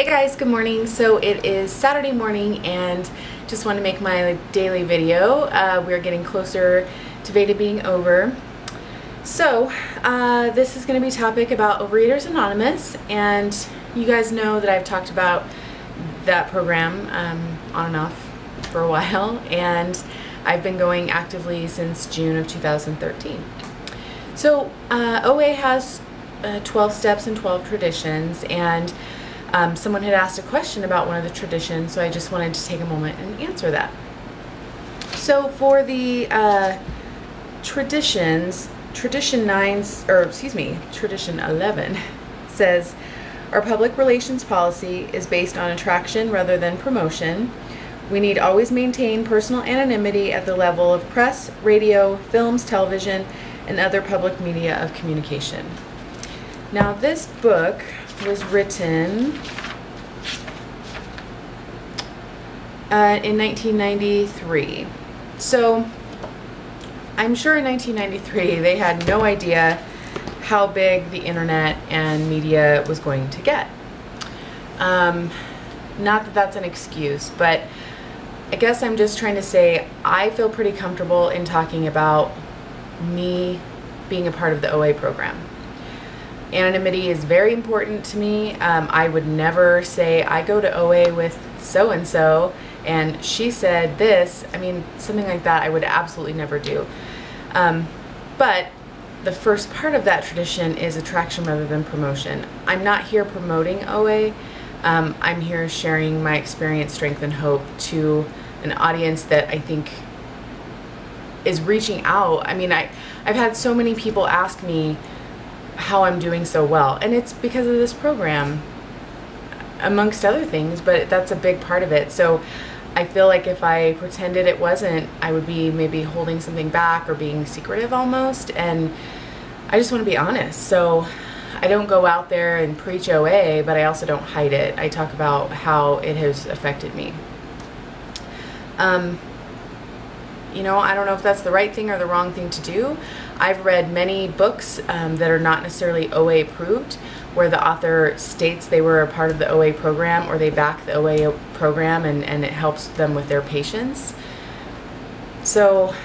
Hey guys, good morning. So it is Saturday morning and just want to make my daily video. We're getting closer to VEDA being over. So this is going to be a topic about Overeaters Anonymous, and you guys know that I've talked about that program on and off for a while, and I've been going actively since June of 2013. So OA has 12 steps and 12 traditions, and someone had asked a question about one of the traditions, so I just wanted to take a moment and answer that. So for the traditions, tradition 11 says, our public relations policy is based on attraction rather than promotion. We need always maintain personal anonymity at the level of press, radio, films, television, and other public media of communication. Now this book was written in 1993. So I'm sure in 1993 they had no idea how big the internet and media was going to get. Not that that's an excuse, but I guess I'm just trying to say I feel pretty comfortable in talking about me being a part of the OA program. Anonymity is very important to me. I would never say I go to OA with so-and-so and she said this. I mean, something like that I would absolutely never do. But the first part of that tradition is attraction rather than promotion. I'm not here promoting OA. I'm here sharing my experience, strength, and hope to an audience that I think is reaching out. I mean, I've had so many people ask me how I'm doing so well, and it's because of this program, amongst other things, but that's a big part of it. So I feel like if I pretended it wasn't, I would be maybe holding something back or being secretive almost, and I just want to be honest. So I don't go out there and preach OA, but I also don't hide it. I talk about how it has affected me. You know, I don't know if that's the right thing or the wrong thing to do. I've read many books that are not necessarily OA approved, where the author states they were a part of the OA program or they back the OA program, and it helps them with their patients. So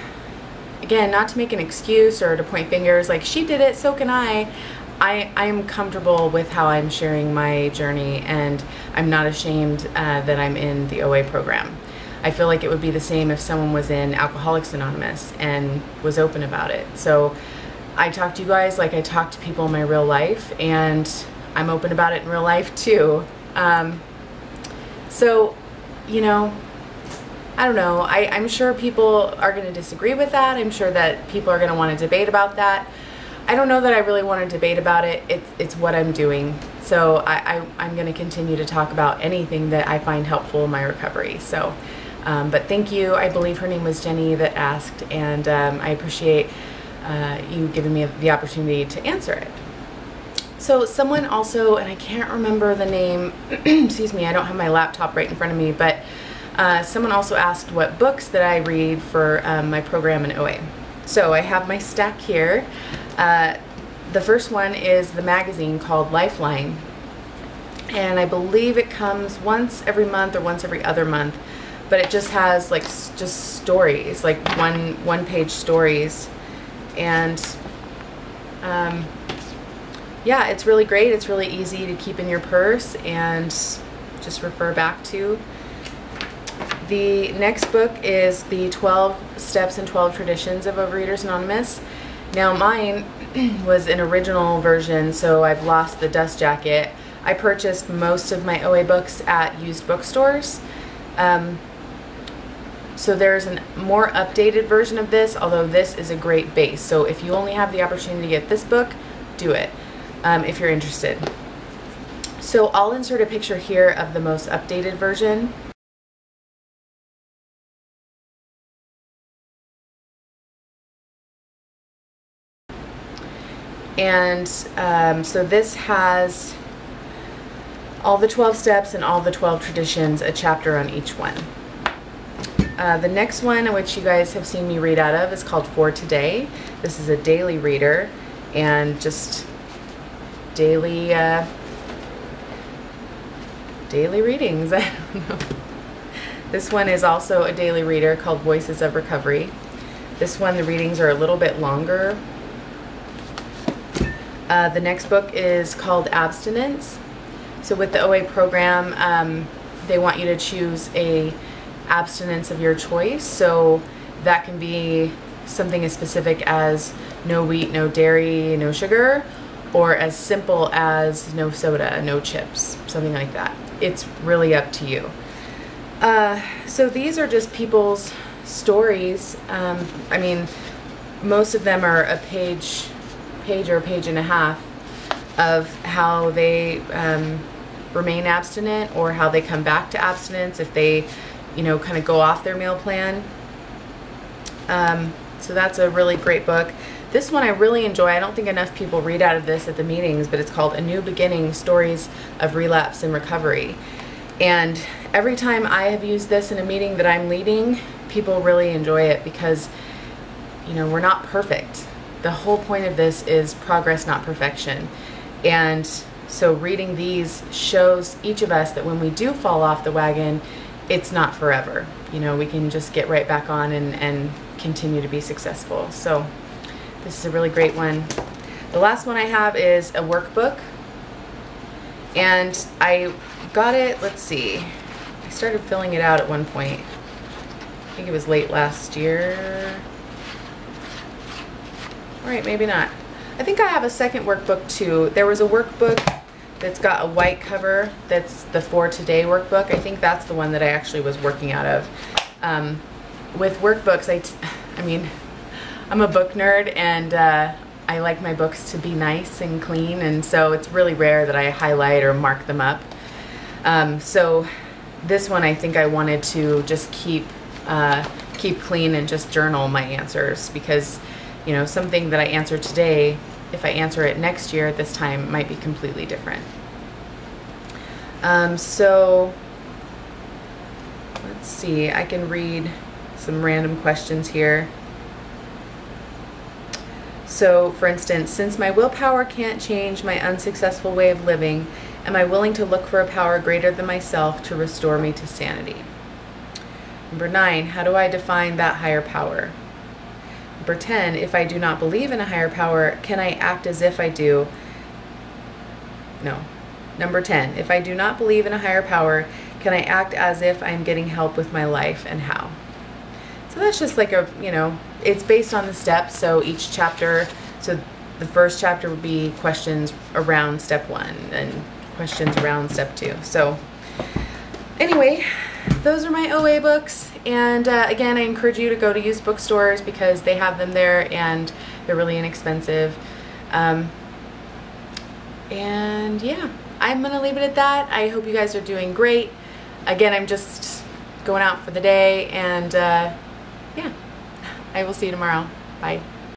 again, not to make an excuse or to point fingers like she did it, so can I. I am comfortable with how I'm sharing my journey, and I'm not ashamed that I'm in the OA program. I feel like it would be the same if someone was in Alcoholics Anonymous and was open about it. So I talk to you guys like I talk to people in my real life, and I'm open about it in real life too. So, you know, I don't know. I'm sure people are going to disagree with that. I'm sure that people are going to want to debate about that. I don't know that I really want to debate about it. It's what I'm doing. So I'm going to continue to talk about anything that I find helpful in my recovery. So, but thank you. I believe her name was Jenny that asked, and I appreciate you giving me the opportunity to answer it. So someone also, and I can't remember the name, excuse me, I don't have my laptop right in front of me, but someone also asked what books that I read for my program in OA. So I have my stack here. The first one is the magazine called Lifeline, and I believe it comes once every month or once every other month, but it just has like just stories, like one page stories, and yeah, it's really great. It's really easy to keep in your purse and just refer back to. The next book is the 12 Steps and 12 Traditions of Overeaters Anonymous. Now mine was an original version, so I've lost the dust jacket. I purchased most of my OA books at used bookstores. So there's a more updated version of this, although this is a great base. So if you only have the opportunity to get this book, do it if you're interested. So I'll insert a picture here of the most updated version. And so this has all the 12 steps and all the 12 traditions, a chapter on each one. The next one, which you guys have seen me read out of, is called For Today. This is a daily reader, and just daily daily readings. I don't know. This one is also a daily reader called Voices of Recovery. This one, the readings are a little bit longer. The next book is called Abstinence. So with the OA program, they want you to choose a abstinence of your choice. So that can be something as specific as no wheat, no dairy, no sugar, or as simple as no soda, no chips, something like that. It's really up to you. So these are just people's stories. I mean, most of them are a page or a page and a half of how they remain abstinent or how they come back to abstinence if they, you know, kind of go off their meal plan. So that's a really great book. This one I really enjoy. I don't think enough people read out of this at the meetings, but it's called A New Beginning, Stories of Relapse and Recovery. And every time I have used this in a meeting that I'm leading, people really enjoy it because, you know, we're not perfect. The whole point of this is progress, not perfection. And so reading these shows each of us that when we do fall off the wagon, it's not forever. You know, we can just get right back on and continue to be successful. So this is a really great one. The last one I have is a workbook. And I got it, let's see, I started filling it out at one point. I think it was late last year. All right, maybe not. I think I have a second workbook too. There was a workbook that's got a white cover that's the For Today workbook. I think that's the one that I actually was working out of. With workbooks, I mean, I'm a book nerd, and I like my books to be nice and clean, and so it's really rare that I highlight or mark them up. So this one I think I wanted to just keep clean and just journal my answers, because, you know, something that I answer today, if I answer it next year at this time, might be completely different. So let's see, I can read some random questions here. So, for instance, since my willpower can't change my unsuccessful way of living, am I willing to look for a power greater than myself to restore me to sanity? Number 9, how do I define that higher power? Number 10, if I do not believe in a higher power, can I act as if I do? No. Number 10, if I do not believe in a higher power, can I act as if I'm getting help with my life, and how? So that's just like a, you know, it's based on the steps. So each chapter, so the first chapter would be questions around step 1 and questions around step 2. So anyway, those are my OA books. And again, I encourage you to go to used bookstores because they have them there and they're really inexpensive. And yeah, I'm going to leave it at that. I hope you guys are doing great. Again, I'm just going out for the day, and yeah, I will see you tomorrow. Bye.